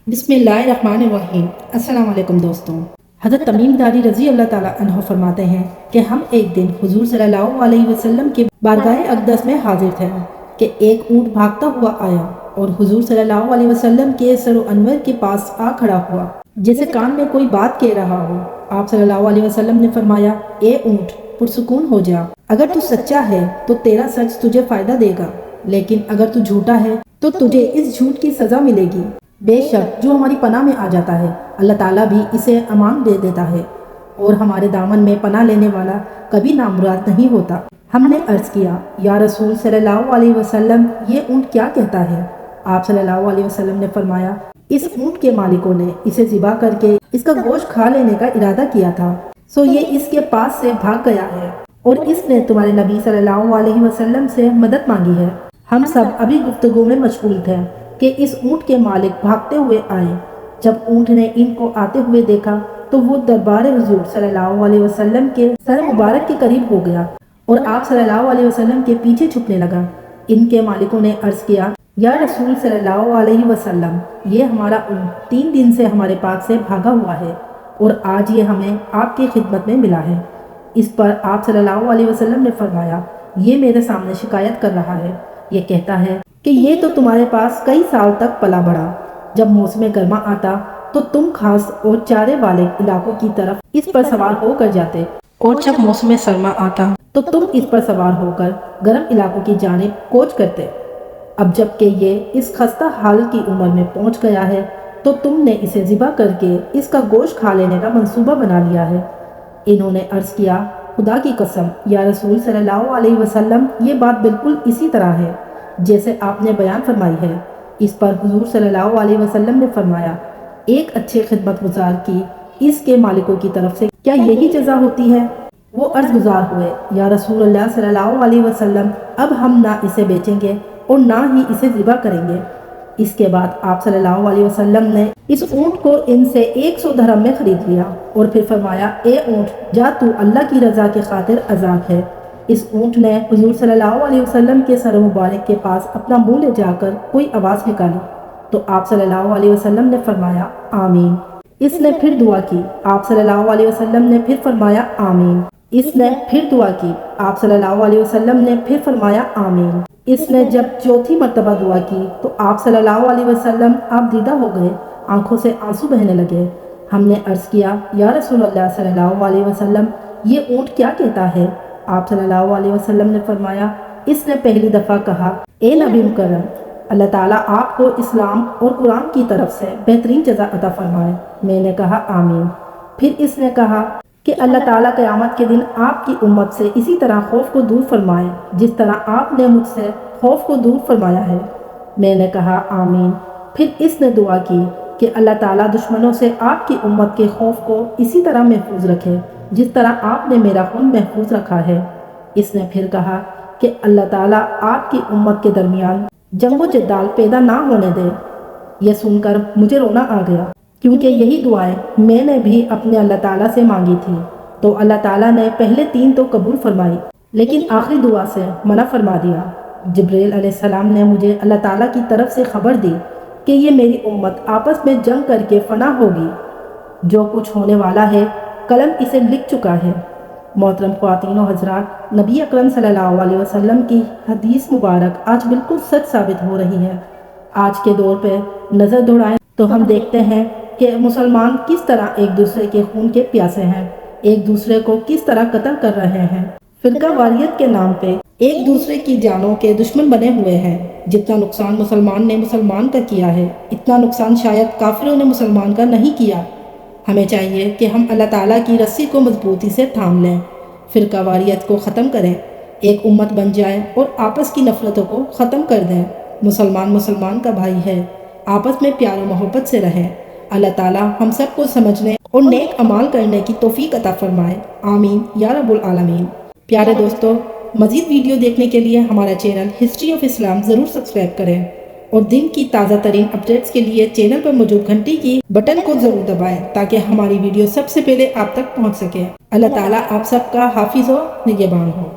بسم اللہ الرحمن الرحیم۔ السلام علیکم دوستوں۔ حضرت تمیم داری رضی اللہ تعالیٰ عنہ فرماتے ہیں کہ ہم ایک دن حضور صلی اللہ علیہ وسلم کے بارگاہ اقدس میں حاضر تھے کہ ایک اونٹ بھاگتا ہوا آیا اور حضور صلی اللہ علیہ وسلم کے سر و انور کے پاس آ کھڑا ہوا جیسے کان میں کوئی بات کہہ رہا ہو۔ آپ صلی اللہ علیہ وسلم نے فرمایا، اے اونٹ پرسکون ہو جا، اگر تو سچا ہے تو تیرا سچ تجھے فائدہ دے گا، لیکن اگر تو جھوٹا ہے تو تجھے اس جھوٹ کی سزا ملے گی۔ بے شک جو ہماری پناہ میں آ جاتا ہے اللہ تعالیٰ بھی اسے امان دے دیتا ہے، اور ہمارے دامن میں پناہ لینے والا کبھی نامراد نہیں ہوتا۔ ہم نے عرض کیا، یا رسول صلی اللہ علیہ وسلم، یہ اونٹ کیا کہتا ہے؟ آپ صلی اللہ علیہ وسلم نے فرمایا، اس اونٹ کے مالکوں نے اسے ذبح کر کے اس کا گوشت کھا لینے کا ارادہ کیا تھا، سو یہ اس کے پاس سے بھاگ گیا ہے اور اس نے تمہارے نبی صلی اللہ علیہ وسلم سے مدد مانگی ہے۔ ہم سب ابھی گفتگو میں مشغول تھے کہ اس اونٹ کے مالک بھاگتے ہوئے آئے۔ جب اونٹ نے ان کو آتے ہوئے دیکھا تو وہ دربار حضور صلی اللہ علیہ وسلم کے سر مبارک کے قریب ہو گیا اور آپ صلی اللہ علیہ وسلم کے پیچھے چھپنے لگا۔ ان کے مالکوں نے عرض کیا، یا رسول صلی اللہ علیہ وسلم، یہ ہمارا اونٹ 3 دن سے ہمارے پاس سے بھاگا ہوا ہے اور آج یہ ہمیں آپ کی خدمت میں ملا ہے۔ اس پر آپ صلی اللہ علیہ وسلم نے فرمایا، یہ میرے سامنے شکایت کر رہا ہے، یہ کہتا ہے کہ یہ تو تمہارے پاس کئی سال تک پلا بڑھا، جب موسم گرما آتا تو تم گھاس اور چارے والے علاقوں کی طرف اس پر سوار ہو کر جاتے، اور جب موسم سرما آتا تو تم اس پر سوار ہو کر گرم علاقوں کی جانب کوچ کرتے۔ اب جب کہ یہ اس خستہ حال کی عمر میں پہنچ گیا ہے تو تم نے اسے ذبح کر کے اس کا گوشت کھا لینے کا منصوبہ بنا لیا ہے۔ انہوں نے عرض کیا، خدا کی قسم یا رسول صلی اللہ علیہ وسلم، یہ بات بالکل اسی طرح ہے جیسے آپ نے بیان فرمائی ہے۔ اس پر حضور صلی اللہ علیہ وسلم نے فرمایا، ایک اچھے خدمت گزار کی اس کے مالکوں کی طرف سے کیا یہی جزا ہوتی ہے؟ وہ عرض گزار ہوئے، یا رسول اللہ صلی اللہ علیہ وسلم، اب ہم نہ اسے بیچیں گے اور نہ ہی اسے ذبح کریں گے۔ اس کے بعد آپ صلی اللہ علیہ وسلم نے اس اونٹ کو ان سے 100 درہم میں خرید لیا اور پھر فرمایا، اے اونٹ جا، تو اللہ کی رضا کی خاطر آزاد ہے۔ اس اونٹ نے حضور صلی اللہ علیہ وسلم کے سر مبارک کے پاس اپنا منہ لے جا کر کوئی آواز نکالی تو آپ صلی اللہ علیہ وسلم نے فرمایا، آمین۔ اس نے پھر دعا کی، آپ صلی اللہ علیہ وسلم نے پھر فرمایا، آمین۔ اس نے پھر دعا کی، آپ صلی اللہ علیہ وسلم نے پھر فرمایا، آمین۔ اس نے جب چوتھی مرتبہ دعا کی تو آپ صلی اللہ علیہ وسلم آپ دیدہ ہو گئے، آنکھوں سے آنسو بہنے لگے۔ ہم نے عرض کیا، یا رسول اللہ صلی اللہ علیہ وسلم، یہ اونٹ کیا کہتا ہے؟ آپ صلی اللہ علیہ وسلم نے فرمایا، اس نے پہلی دفعہ کہا، اے نبی مکرم، اللہ تعالیٰ آپ کو اسلام اور قرآن کی طرف سے بہترین جزا عطا فرمائے۔ میں نے کہا، آمین۔ پھر اس نے کہا کہ اللہ تعالیٰ قیامت کے دن آپ کی امت سے اسی طرح خوف کو دور فرمائے جس طرح آپ نے مجھ سے خوف کو دور فرمایا ہے۔ میں نے کہا، آمین۔ پھر اس نے دعا کی کہ اللہ تعالیٰ دشمنوں سے آپ کی امت کے خوف کو اسی طرح محفوظ رکھے جس طرح آپ نے میرا خون محفوظ رکھا ہے۔ اس نے پھر کہا کہ اللہ تعالیٰ آپ کی امت کے درمیان جنگ و جدال پیدا نہ ہونے دے۔ یہ سن کر مجھے رونا آ گیا، کیونکہ یہی دعائیں میں نے بھی اپنے اللہ تعالیٰ سے مانگی تھی، تو اللہ تعالیٰ نے پہلے 3 تو قبول فرمائی لیکن آخری دعا سے منع فرما دیا۔ جبریل علیہ السلام نے مجھے اللہ تعالیٰ کی طرف سے خبر دی کہ یہ میری امت آپس میں جنگ کر کے فنا ہوگی۔ جو کچھ ہونے والا ہے قلم اسے لکھ چکا ہے۔ محترم خواتین و حضرات، نبی اکرم صلی اللہ علیہ وسلم کی حدیث مبارک آج بالکل سچ ثابت ہو رہی ہے۔ آج کے دور پہ نظر دوڑائیں تو ہم دیکھتے ہیں کہ مسلمان کس طرح ایک دوسرے کے خون کے پیاسے ہیں، ایک دوسرے کو کس طرح قتل کر رہے ہیں، فرقہ واریت کے نام پہ ایک دوسرے کی جانوں کے دشمن بنے ہوئے ہیں۔ جتنا نقصان مسلمان نے مسلمان کا کیا ہے، اتنا نقصان شاید کافروں نے مسلمان کا نہیں کیا۔ ہمیں چاہیے کہ ہم اللہ تعالیٰ کی رسی کو مضبوطی سے تھام لیں، فرقہ واریت کو ختم کریں، ایک امت بن جائیں اور آپس کی نفرتوں کو ختم کر دیں۔ مسلمان کا بھائی ہے، آپس میں پیار و محبت سے رہیں۔ اللہ تعالیٰ ہم سب کو سمجھنے اور نیک اعمال کرنے کی توفیق عطا فرمائے، آمین یا رب العالمین۔ پیارے دوستو، مزید ویڈیو دیکھنے کے لیے ہمارا چینل ہسٹری آف اسلام ضرور سبسکرائب کریں اور دن کی تازہ ترین اپڈیٹس کے لیے چینل پر موجود گھنٹی کی بٹن کو ضرور دبائیں تاکہ ہماری ویڈیو سب سے پہلے آپ تک پہنچ سکے۔ اللہ تعالیٰ آپ سب کا حافظ و نگہبان ہو۔